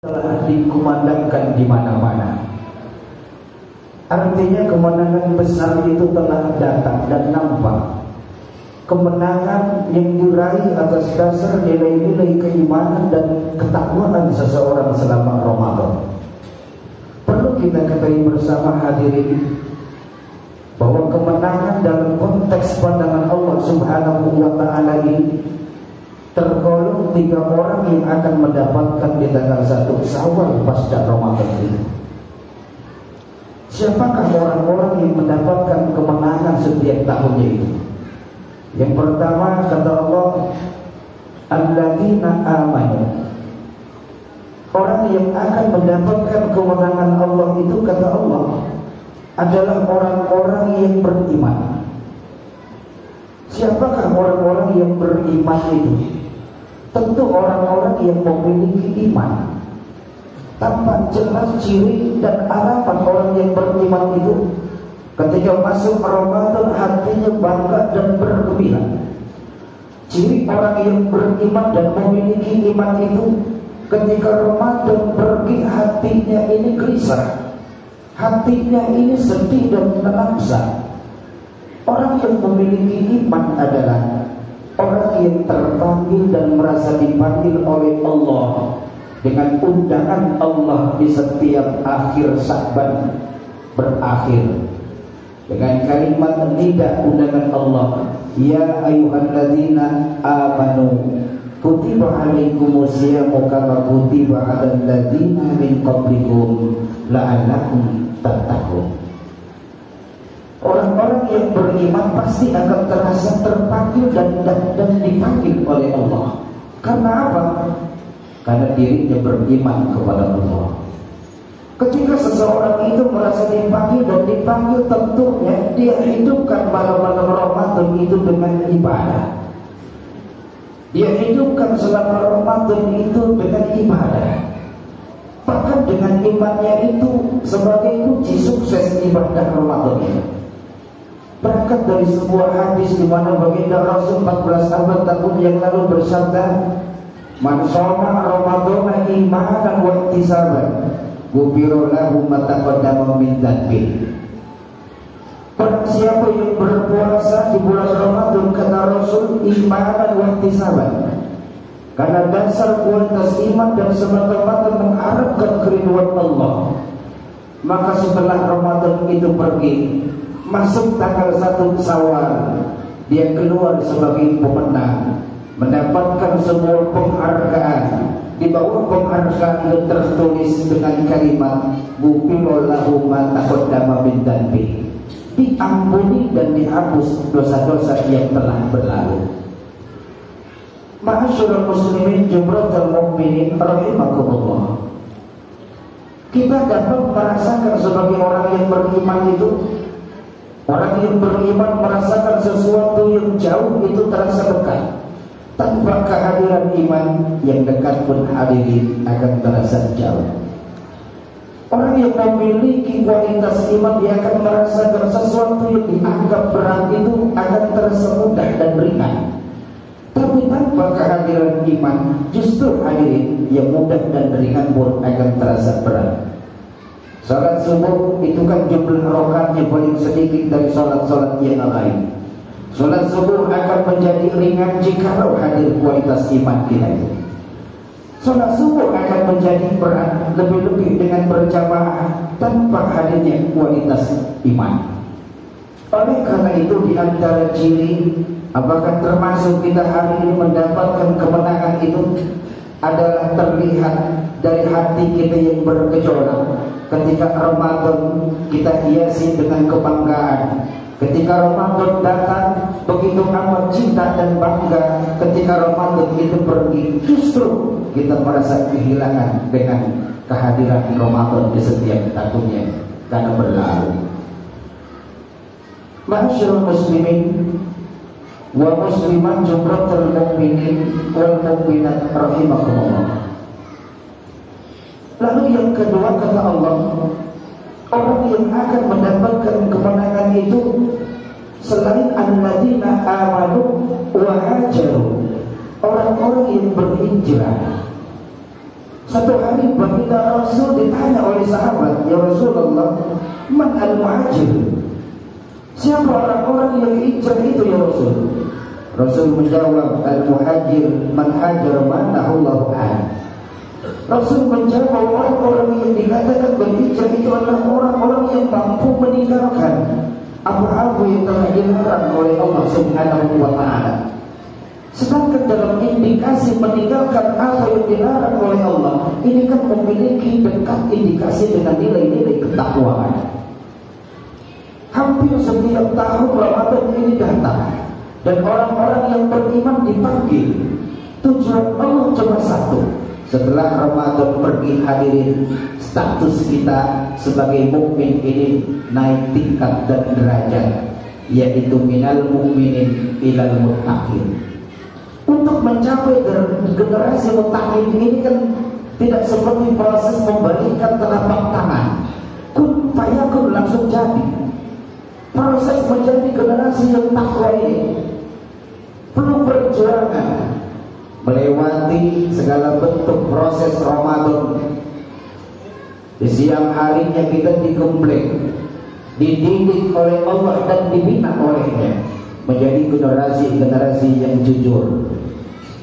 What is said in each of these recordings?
telah dikumandangkan di mana-mana. Artinya kemenangan besar itu telah datang dan nampak. Kemenangan yang diraih atas dasar nilai-nilai keimanan dan ketakwaan seseorang selama Ramadan. Perlu kita ketahui bersama hadirin bahwa kemenangan dalam konteks pandangan Allah Subhanahu wa ta'ala ini tergolong 3 orang yang akan mendapatkan di tanggal 1 Syawal pasca Ramadan ini. Siapakah orang-orang yang mendapatkan kemenangan setiap tahunnya itu? Yang pertama kata Allah, alladzina amanu. Orang yang akan mendapatkan kemenangan Allah itu kata Allah adalah orang-orang yang beriman. Siapakah orang-orang yang beriman itu? Tentu orang-orang yang memiliki iman. Tampak jelas ciri dan harapan orang yang beriman itu ketika masuk Ramadan hatinya bangga dan bergembira. Ciri orang yang beriman dan memiliki iman itu ketika Ramadan pergi hatinya ini gelisah, hatinya ini sedih dan menangsa. Orang yang memiliki iman adalah orang yang terpanggil dan merasa dipanggil oleh Allah dengan undangan Allah di setiap akhir Sya'ban berakhir dengan kalimat nida undangan Allah, ya ayyuhalladzina amanu kutiba alaikumus syiyamu kama kutiba alal ladzina min qablikum la'allakum tattaqun. Orang-orang yang beriman pasti akan terasa terpanggil dan dipanggil oleh Allah. Karena apa? Karena dirinya beriman kepada Allah. Ketika seseorang itu merasa dipanggil dan dipanggil, tentunya dia hidupkan malam-malam Ramadan itu dengan ibadah. Dia hidupkan selama Ramadan itu dengan ibadah. Bahkan dengan imannya itu sebagai kunci sukses ibadah Ramadan itu. Berangkat dari sebuah hadis di mana baginda Rasul 14 abad tahun yang lalu bersabda, man shoma Ramadan imanan wa ihtisaban ghufira lahu ma taqaddama min dhanbi. Barang siapa yang berpuasa di bulan Ramadan kata Rasul imanan wa ihtisaban, karena dasar kualitas iman dan semata-mata mengharapkan keridhaan Allah, maka setelah Ramadan itu pergi masuk tanggal 1 Syawal, dia keluar sebagai pemenang, mendapatkan sebuah penghargaan. Di bawah penghargaan itu tertulis dengan kalimat ghufira lahu ma taqaddama min dhanbi, diampuni dan dihapus dosa-dosa yang telah berlalu. Ma'asyiral muslimin jumratul mukminin rahimakumullah. Kita dapat merasakan sebagai orang yang beriman itu, orang yang beriman merasakan sesuatu yang jauh itu terasa dekat. Tanpa kehadiran iman, yang dekat pun hadirin akan terasa jauh. Orang yang memiliki kualitas iman, dia akan merasakan sesuatu yang dianggap berat itu akan terasa mudah dan ringan. Tapi tanpa kehadiran iman, justru hadirin yang mudah dan ringan pun akan terasa berat. Salat subuh itu kan jumlah rakaatnya paling sedikit dari salat-salat yang lain. Salat subuh akan menjadi ringan jika hadir kualitas iman kita itu. Salat subuh akan menjadi berat lebih-lebih dengan berjamaah tanpa hadirnya kualitas iman. Oleh karena itu di antara ciri apakah termasuk kita hari ini mendapatkan kemenangan itu adalah terlihat dari hati kita yang bergejolak. Ketika Ramadan kita hiasi dengan kebanggaan. Ketika Ramadan datang begitu amat cinta dan bangga. Ketika Ramadan itu pergi, justru kita merasa kehilangan dengan kehadiran Ramadan di setiap tahunnya karena berlalu. Ma'asyiral muslimin wa muslimat jumratul mukminin wal mukminat rahimakumullah. Lalu yang kedua kata Allah, orang yang akan mendapatkan kemenangan itu selain alladzina amanu wa hajaru, orang-orang yang berhijrah. Satu hari baginda Rasul ditanya oleh sahabat, "Ya Rasulullah, man al-muhajir?" Siapa orang-orang yang hijrah itu ya Rasul? Rasul menjawab, "Al-muhajir man hajar manahullahu an." Rasul menjawab, orang-orang yang dikatakan berhijrah itu adalah orang-orang yang mampu meninggalkan apa-apa yang telah dilarang oleh Allah Subhanahu wa ta'ala. Sedangkan dalam indikasi meninggalkan apa yang dilarang oleh Allah, ini kan memiliki dekat indikasi dengan nilai-nilai ketakwaan. Hampir setiap tahun Ramadan ini datang, dan orang-orang yang beriman dipanggil. Tujuan Allah cuma satu. Setelah Ramadan pergi, hadirin, status kita sebagai mukmin ini naik tingkat dan derajat, yaitu minal mukminin ilal muttaqin. Untuk mencapai generasi muttaqin ini kan tidak seperti proses membalikan telapak tangan, kun fayakun langsung jadi. Proses menjadi generasi yang takwa ini perlu perjuangan, melewati segala bentuk proses Ramadan. Di siang harinya kita digembleng, dididik oleh Allah dan dibina olehnya menjadi generasi-generasi yang jujur,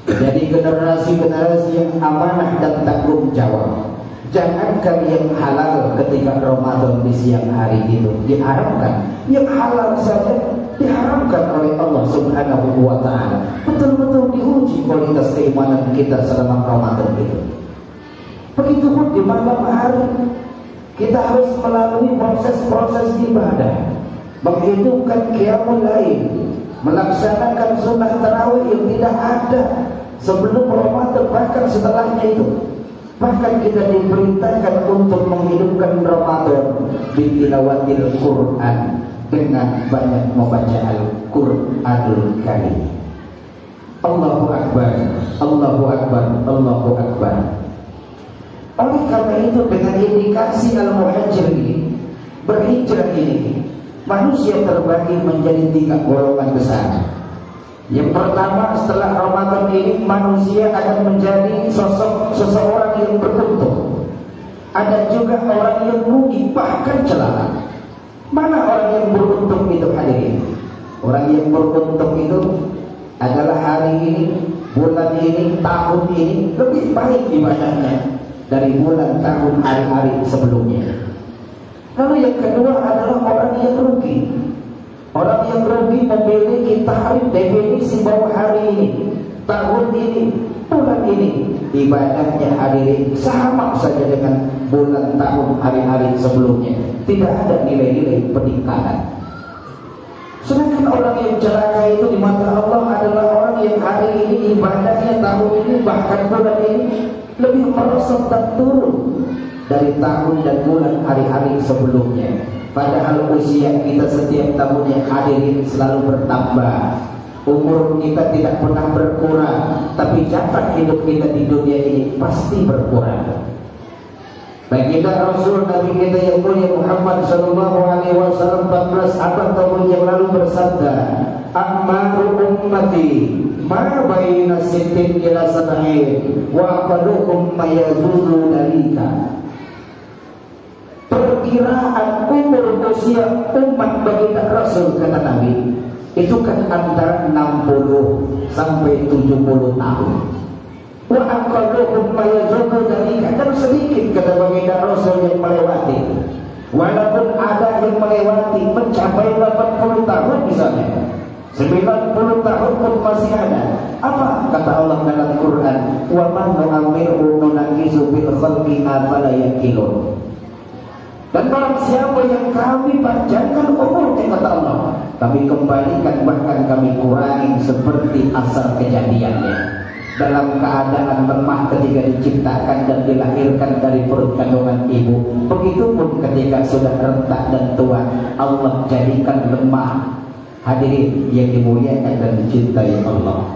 menjadi generasi-generasi yang amanah dan tanggung jawab. Jangankan yang halal ketika Ramadan di siang hari itu diharamkan, yang halal saja diharamkan oleh Allah Subhanahu wa ta'ala. Betul-betul diuji kualitas keimanan kita selama Ramadan itu. Begitupun di malam hari kita harus melalui proses-proses ibadah, menghidupkan qiyamul lail, melaksanakan sunnah tarawih yang tidak ada sebelum Ramadan, bahkan setelahnya itu. Bahkan kita diperintahkan untuk menghidupkan Ramadan bitilawatil Quran, dengan banyak membaca Al-Quranul Karim. Allahu Akbar, Allahu Akbar, Allahu Akbar. Oleh karena itu, dengan indikasi al-muhajir ini, berhijrah ini, manusia terbagi menjadi 3 golongan besar. Yang pertama, setelah Ramadan ini manusia akan menjadi sosok seseorang yang beruntung. Ada juga orang yang rugi, bahkan celaka. Mana orang yang beruntung itu, hadirin? Orang yang beruntung itu adalah hari ini, bulan ini, tahun ini lebih baik ibadahnya dari bulan, tahun, hari-hari sebelumnya. Lalu yang kedua adalah orang yang rugi. Orang yang rugi memiliki tarif definisi bahwa hari ini, tahun ini, bulan ini ibadahnya hadirin sama saja dengan bulan, tahun, hari-hari sebelumnya. Tidak ada nilai-nilai peningkatan. Sedangkan orang yang celaka itu di mata Allah adalah orang yang hari ini ibadahnya, tahun ini, bahkan bulan ini lebih merosot dan turun dari tahun dan bulan, hari-hari sebelumnya. Padahal usia kita setiap tahunnya, hadirin, selalu bertambah. Umur kita tidak pernah berkurang, tapi jatah hidup kita di dunia ini pasti berkurang. Baginda Rasul Nabi kita yang mulia Muhammad sallallahu alaihi wasallam 14 abad tahun yang lalu bersabda, "Ammaru ummati ma baina sittin ila sab'in wa aqalluhum mayazuzu dalika." Perkiraan umur usia umat baginda Rasul, kata Nabi, itu kan antara 60 sampai 70 tahun. Wa aqalluhum mayazuzu dalika, dan sedikit kata baginda Rasul yang melewati. Walaupun ada yang melewati mencapai 80 tahun misalnya, 90 tahun pun masih ada. Apa kata Allah dalam Quran? Wa man nu'ammiru nunakisu bil khalqi afala yaqilun. Dan barang siapa yang kami panjangkan umurnya, kata Allah, kami kembalikan, bahkan kami kurangi seperti asal kejadiannya. Dalam keadaan lemah ketika diciptakan dan dilahirkan dari perut kandungan ibu, begitupun ketika sudah rentak dan tua, Allah jadikan lemah. Hadirin yang dimuliakan dan dicintai Allah,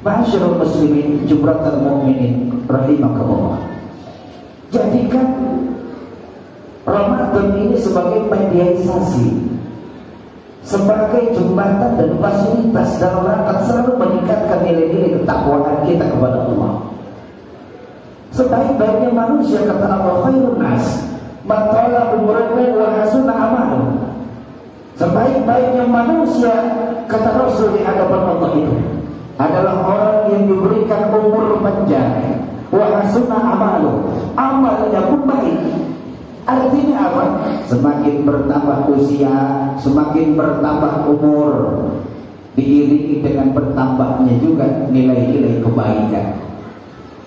ma'asyiral muslimin, jumratul mukminin rahimakumullah. Jadikan Ramadan ini sebagai mediasi, sebagai jembatan dan fasilitas dalam rangka selalu meningkatkan nilai-nilai ketakwaan kita kepada Allah. Sebaik-baiknya manusia kata Allah, khairun nas man tala umruhu wa hasuna amaluhu. Sebaik-baiknya manusia kata Rasul di hadapan Allah itu adalah orang yang diberikan umur panjang, wa hasuna amaluhu, amalnya pun baik. Artinya apa? Semakin bertambah usia, semakin bertambah umur, diiringi dengan bertambahnya juga nilai-nilai kebaikan.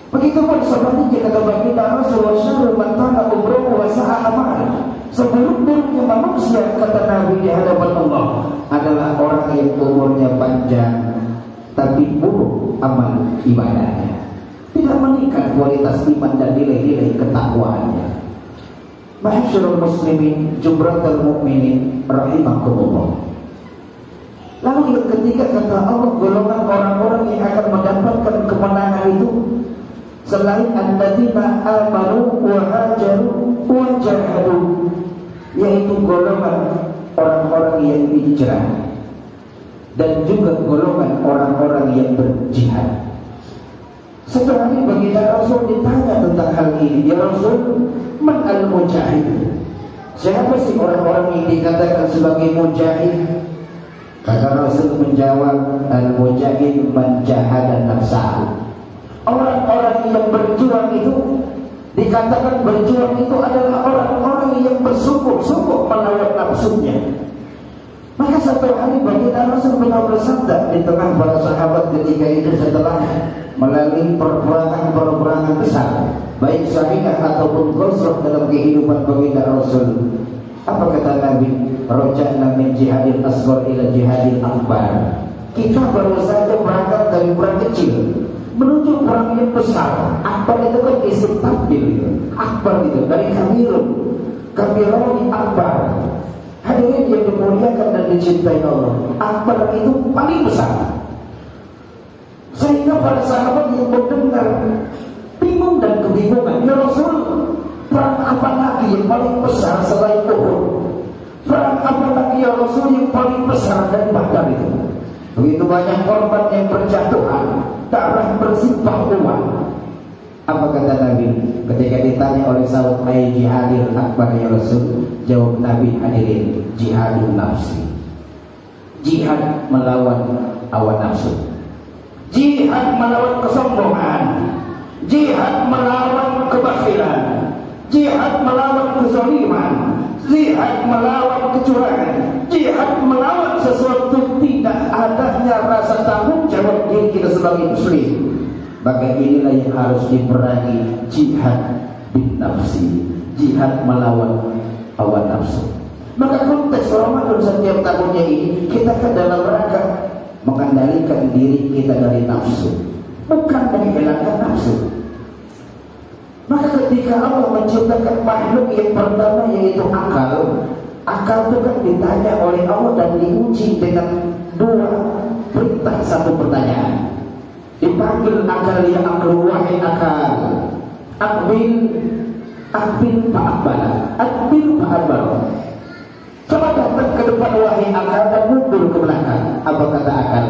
Begitupun seperti kata baginda Rasulullah, syarru man tala umruhu wa sa'a amaluhu. Seburuk-buruknya manusia kata Nabi di hadapan Allah adalah orang yang umurnya panjang tapi buruk amal ibadahnya, tidak meningkat kualitas iman dan nilai-nilai ketakwaannya. Ma'asyiral muslimin, jumratul mukminin rahimakumullah. Lalu yang ketiga kata Allah, golongan orang-orang yang akan mendapatkan kemenangan itu selain alladzina amanu wa hajaru wa jahadu, yaitu golongan orang-orang yang hijrah dan juga golongan orang-orang yang berjihad. Setelah ini baginda Rasul ditanya tentang hal ini, ya Rasul, man al-mujahid? Siapa sih orang-orang yang dikatakan sebagai mujahid? Kata Rasul menjawab, al-mujahid man jahada nafsahu. Orang-orang yang berjuang itu dikatakan berjuang itu adalah orang-orang yang bersungguh-sungguh melawan nafsunya. Maka satu hari baginda Rasul bersabda di tengah para sahabat ketika itu setelah melalui perperangan besar, baik Safinah ataupun Ghazwah dalam kehidupan baginda Rasul. Apa kata Nabi? Raja'na min jihadil asghar ila jihadil akbar. Kita baru saja berangkat dari perang kecil menuju perang yang besar. Akbar itu kan isim tabdil. Akbar itu dari kabirun akbar. Hadirin yang dimuliakan dan dicintai Allah, akbar itu paling besar. Sehingga para sahabat yang mendengar bingung dan kebingungan, ya Rasul, perang apa lagi yang paling besar selain Uhud? Perang apa lagi ya Rasul yang paling besar dari Badar itu? Begitu banyak korban yang berjatuhan, darah bersimpah uang. Apa kata Nabi ketika ditanya oleh sahabat, "Ai jihadil akbar ya Rasul?" Jawab Nabi, hadirin, jihadun nafsi. Jihad melawan hawa nafsu. Jihad melawan kesombongan. Jihad melawan kebakhilan. Jihad melawan kezaliman. Jihad melawan kecurangan. Jihad melawan sesuatu tidak adanya rasa tanggung jawab diri kita sebagai muslim. Maka inilah yang harus diperangi, jihad bin nafsi, jihad melawan hawa nafsu. Maka konteks Ramadan setiap tahunnya ini kita kan dalam rangka mengendalikan diri kita dari nafsu, bukan menghilangkan nafsu. Maka ketika Allah menciptakan makhluk yang pertama yaitu akal, akal itu kan ditanya oleh Allah dan diuji dengan dua perintah, satu pertanyaan. Dipanggil akal, ya akal, wahai akal, akbil fa'akbala, akbil fa'akbala. Coba datang ke depan wahai akal dan mundur ke belakang. Apa kata akal?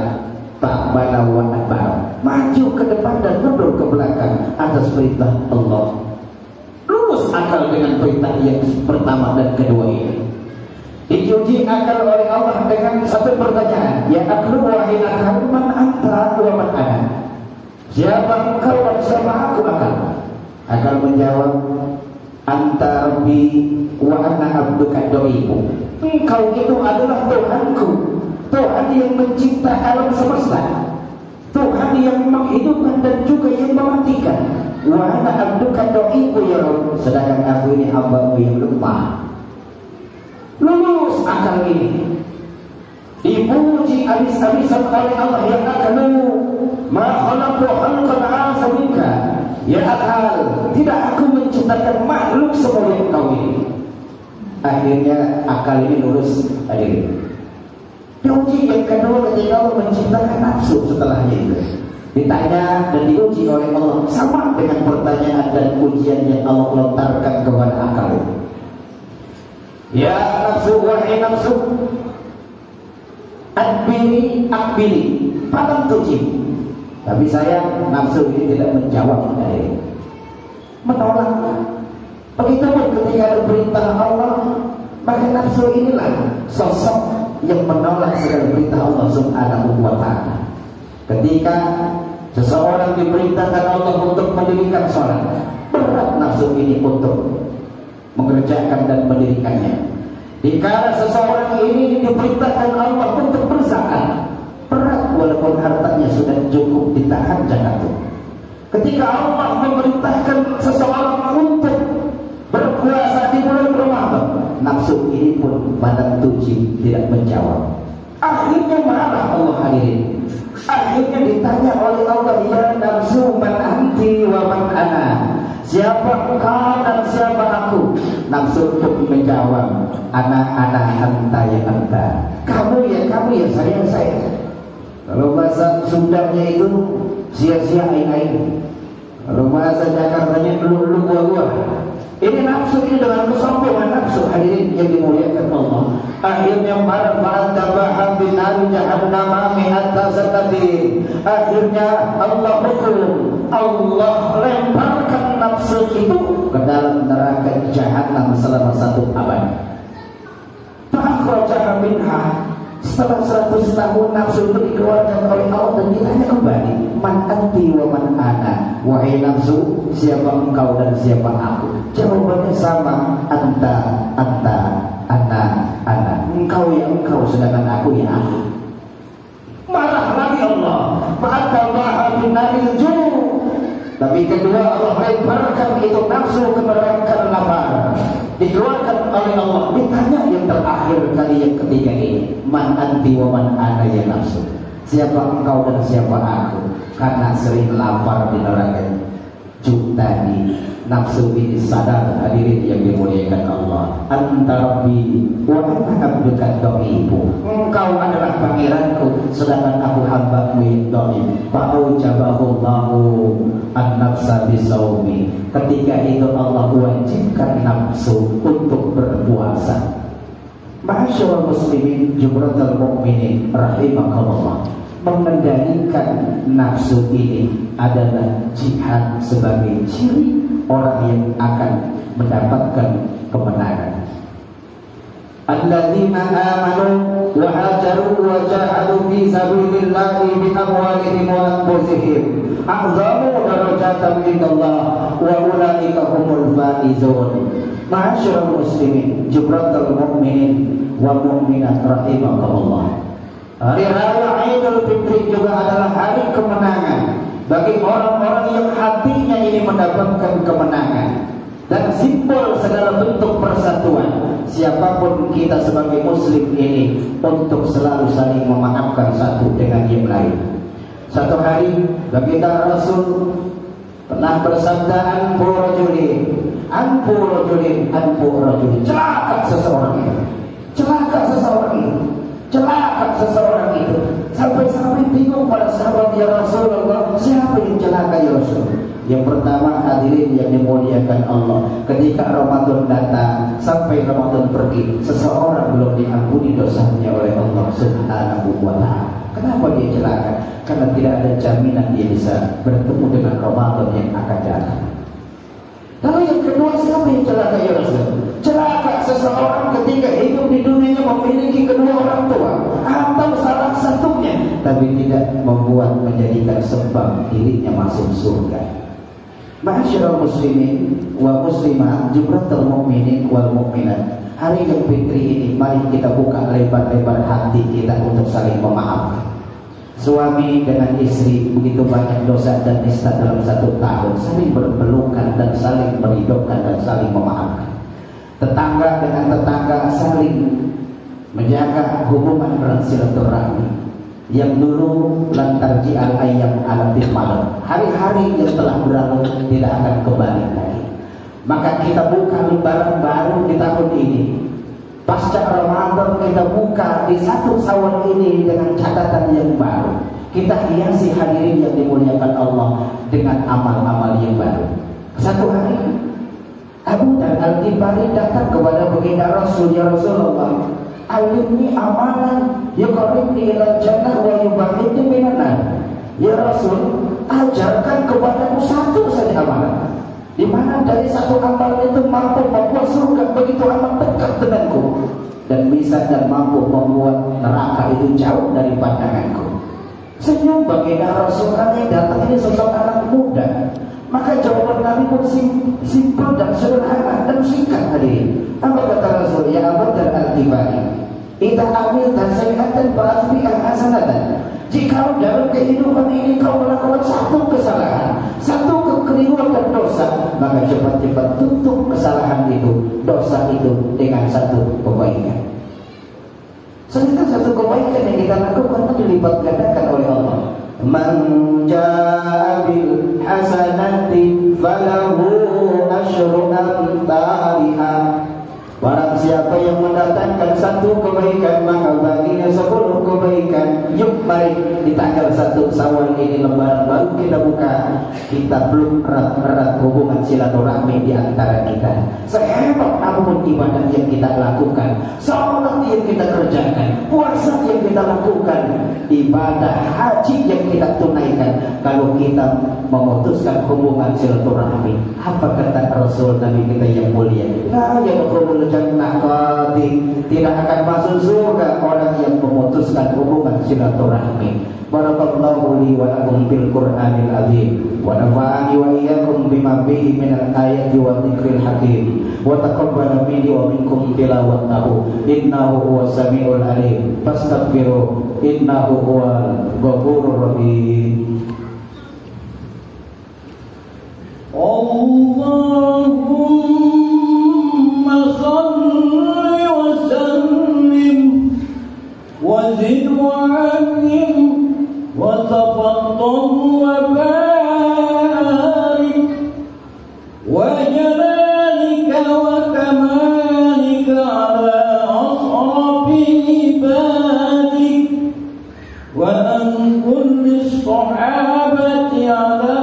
Fa'akbala wa akbala. Maju ke depan dan mundur ke belakang atas perintah Allah. Lurus akal dengan perintah yang pertama dan kedua ini. Diuji akal oleh Allah dengan satu pertanyaan, ya akal, wahai akal, man anta wa man ana? Siapa engkau dan siapa aku akal? Akal menjawab, anta rabbi wa ana abduka dha'ifu. Engkau itu adalah Tuhanku, Tuhan yang mencipta alam semesta, Tuhan yang menghidupkan dan juga yang mematikan. Wa ana abduka dha'ifu ya Rabb, sedangkan aku ini hamba-Mu yang lemah. Lulus akal ini, dipuji habis-habisan oleh Allah, ya akalu, ma khalaqtu khalqan a'za minka. Ya akal, tidak aku menciptakan makhluk semulia engkau ini. Akhirnya akal ini lurus. Diuji yang kedua ketika Allah menciptakan nafsu setelahnya itu. Ditanya dan diuji oleh Allah sama dengan pertanyaan dan ujian yang Allah lontarkan kepada akal itu. Ya nafsu, wahai nafsu, akbili, padam tuji. Tapi saya nafsu ini tidak menjawab. menolak. Begitupun ketika ada perintah Allah, maka nafsu inilah sosok yang menolak segala perintah Allah Subhanahu wa ta'ala. Ketika seseorang diperintahkan Allah untuk mendirikan sholat, berat nafsu ini untuk mengerjakan dan mendirikannya. Dikala seseorang ini diperintahkan Allah untuk berzakat, berat walaupun hartanya sudah cukup ditahan zakat. Ketika Allah memerintahkan seseorang untuk berpuasa di bulan Ramadan, nafsu ini pun badan tuji tidak menjawab. Akhirnya marah Allah hadirin. Akhirnya ditanya oleh Allah, ya nafsu man anti wa man ana, siapa engkau dan siapa aku? Nafsu pun menjawab, ana anta ya anta, kamu ya saya. Kalau bahasa Sundanya itu sia-sia aing. Kalau bahasa Jakartanya lu gua. Ini nafsu ini dengan kesombongan nafsu hadirin yang dimuliakan Allah. Akhirnya marah tabaha binari jahannam mi'ata satatin. Akhirnya Allah hukum, Allah lemparkan nafsu itu ke dalam neraka jahanam selama 1 abad. Fa'akhrajaha minha. Setelah 100 tahun nafsu itu dikeluarkan oleh Allah dan ditanya kembali, man anti wa man ana, wahai nafsu, siapa engkau dan siapa aku? Jawabannya sama, anta, ana. Engkau ya engkau, sedangkan aku ya aku. Marah lagi Allah, fa'atabaha binaril ju'. Tapi kedua Allah lemparkan itu nafsu ke neraka lapar. Dikeluarkan oleh Allah. Ditanya yang terakhir kali yang ketiga ini, man anti wa man ana ya nafsu, siapa engkau dan siapa aku? Karena sering lapar di neraka tadi, nafsu ini sadar hadirin yang dimuliakan Allah. Anta rabbi wa ana abduka dhaifu, engkau adalah pangeranku sedangkan aku hambamu yang dhaif. Fa'aujabahu an-nafsa bisawmi. Ketika itu Allah wajibkan nafsu untuk berpuasa. Ma'asyiral muslimin jumratul mukminin rahimakumullah, mengendalikan nafsu ini adalah jihad sebagai ciri orang yang akan mendapatkan kemenangan. Alladzina amanu wa hajaru wa jahadu fi sabilillahi bi amwalihim wa anfusihim a'zamu darajatan indallah wa ulaika humul faizun. Ma'asyiral muslimin jumratul mukminin wa mu'minat rahimakumullah, hari raya Idul Fitri juga adalah hari kemenangan bagi orang-orang yang hatinya ini mendapatkan kemenangan dan simbol segala bentuk persatuan. Siapapun kita sebagai muslim ini untuk selalu saling memaafkan satu dengan yang lain. Satu hari baginda Rasul pernah bersabda, anfu rajulin, celaka seseorang itu, sampai bingung para sahabat, ya Rasulullah, siapa yang celaka ya Rasul? Yang pertama hadirin yang dimuliakan Allah, ketika Ramadan datang sampai Ramadan pergi, seseorang belum diampuni dosanya oleh Allah Subhanahu wa ta'ala. Kenapa dia celaka? Karena tidak ada jaminan dia bisa bertemu dengan Ramadan yang akan datang. Lalu yang kedua, siapa yang celaka ya Rasul? Celaka seseorang ketika hidup di dunia memiliki kedua orang tua atau salah satunya, tapi tidak membuat menjadikan sebab dirinya masuk surga. Ma'asyiral muslimin wa muslimat jumratul mukminin wal mukminat, hari yang fitri ini mari kita buka lebar-lebar hati kita untuk saling memaafkan. Suami dengan istri begitu banyak dosa dan nista dalam 1 tahun, saling berpelukan dan saling meridokkan dan saling memaafkan. Tetangga dengan tetangga saling menjaga hubungan bersilaturahmi. Yang dulu lantarji al-ayyam alatil malam, hari-hari yang telah berlalu tidak akan kembali lagi. Maka kita buka lembaran baru di tahun ini. Pasca Ramadan kita buka di 1 Syawal ini dengan catatan yang baru. Kita hiasi hadirin yang dimuliakan Allah dengan amal-amal yang baru. Satu hari Abu Dzar Al-Ghifari datang kepada baginda Rasul, ya Rasulullah, alimni amalan yuqarribni ilal jannah wa yub'idni minan nar. Ya Rasul, ajarkan kepadaku satu saja amalan di mana dari satu amal itu mampu membuat surga begitu amat dekat denganku, dan bisa dan mampu membuat neraka itu jauh dari pandanganku. Senyum baginda Rasul yang datang ini sosok anak muda. Maka jawaban Nabi pun simpel dan sederhana dan singkat tadi. Apa kata Rasul? Ya Abu Dzar Al-Ghifari, idza amilta sayyi'atan fa'atbi'ha hasanatan. Jika dalam kehidupan ini kau melakukan satu kesalahan, satu kekeliruan dan dosa, maka cepat-cepat tutup kesalahan itu, dosa itu dengan satu kebaikan. Sedangkan satu kebaikan yang kita lakukan itu dilipat gandakan oleh Allah. Man jaa bil hasanati falahu asyru amsalha. Barang siapa yang mendatangkan satu kebaikan, maka baginya 10 kebaikan. Yuk mari di tanggal 1 Syawal ini, lembaran baru kita buka. Kita belum erat-erat hubungan silaturahmi di antara kita. Sehebat apapun ibadah yang kita lakukan, salat yang kita kerjakan, puasa yang kita lakukan, ibadah haji yang kita tunaikan, kalau kita memutuskan hubungan silaturahmi, apa kata Rasul Nabi kita yang mulia? La yadkhulul jannah qati, tidak akan masuk surga orang yang memutuskan hubungan silaturahmi. Barakallahu li wa lakum bil Qur'anil azim wa nafa'ani wa iyyakum bima fihi minal ayati wa dzikril hakim wa taqabbala minni wa minkum tilawatahu innahu huwas samiul alim fastaghfiru innahu huwal ghafurur rahim. Allahumma salli wa sallim wa zid wa alim wa tafaddal wa barik wa jalalika wa kamalika ala asrafi ibadik wa an kulli sahabati ala